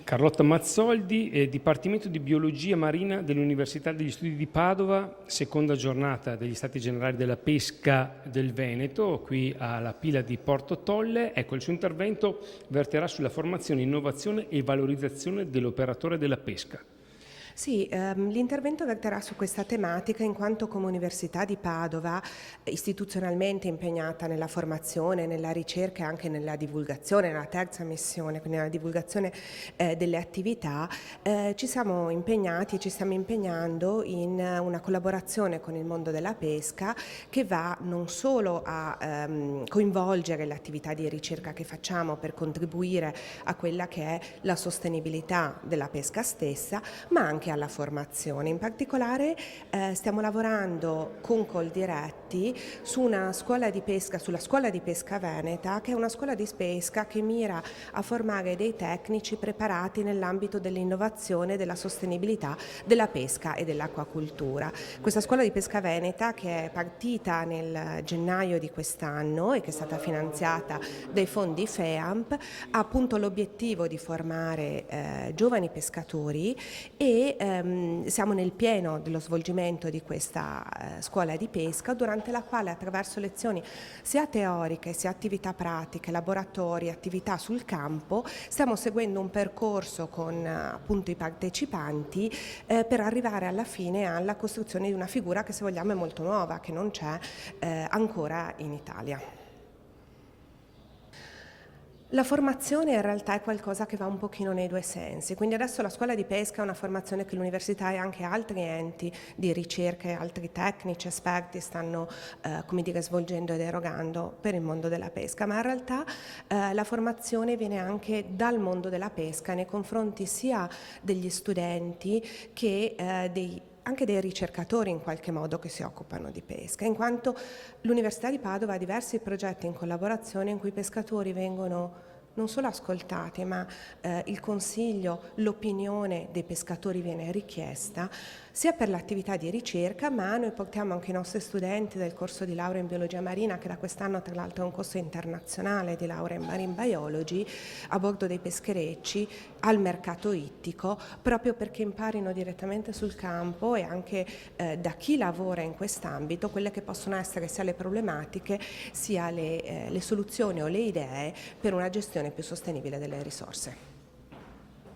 Carlotta Mazzoldi, Dipartimento di Biologia Marina dell'Università degli Studi di Padova, seconda giornata degli Stati Generali della Pesca del Veneto, qui alla Pila di Porto Tolle. Ecco, il suo intervento verterà sulla formazione, innovazione e valorizzazione dell'operatore della pesca. Sì, l'intervento verterà su questa tematica in quanto come Università di Padova, istituzionalmente impegnata nella formazione, nella ricerca e anche nella divulgazione, nella terza missione, quindi nella divulgazione delle attività, ci siamo impegnati e ci stiamo impegnando in una collaborazione con il mondo della pesca che va non solo a coinvolgere le attività di ricerca che facciamo per contribuire a quella che è la sostenibilità della pesca stessa, ma anche alla formazione. In particolare stiamo lavorando con Coldiretti su una scuola di pesca, sulla scuola di pesca veneta, che è una scuola di pesca che mira a formare dei tecnici preparati nell'ambito dell'innovazione, della sostenibilità della pesca e dell'acquacultura. Questa scuola di pesca veneta, che è partita nel gennaio di quest'anno e che è stata finanziata dai fondi FEAMP, ha appunto l'obiettivo di formare giovani pescatori e siamo nel pieno dello svolgimento di questa scuola di pesca, durante la quale attraverso lezioni sia teoriche sia attività pratiche, laboratori, attività sul campo, stiamo seguendo un percorso con appunto i partecipanti per arrivare alla fine alla costruzione di una figura che, se vogliamo, è molto nuova, che non c'è ancora in Italia. La formazione in realtà è qualcosa che va un pochino nei due sensi, quindi adesso la scuola di pesca è una formazione che l'università e anche altri enti di ricerca e altri tecnici, esperti stanno svolgendo ed erogando per il mondo della pesca, ma in realtà la formazione viene anche dal mondo della pesca nei confronti sia degli studenti che anche dei ricercatori in qualche modo che si occupano di pesca, in quanto l'Università di Padova ha diversi progetti in collaborazione in cui i pescatori vengono non solo ascoltati, ma il consiglio, l'opinione dei pescatori viene richiesta sia per l'attività di ricerca, ma noi portiamo anche i nostri studenti del corso di laurea in biologia marina, che da quest'anno tra l'altro è un corso internazionale di laurea in marine biology, a bordo dei pescherecci al mercato ittico, proprio perché imparino direttamente sul campo e anche da chi lavora in quest'ambito quelle che possono essere sia le problematiche sia le soluzioni o le idee per una gestione più sostenibile delle risorse.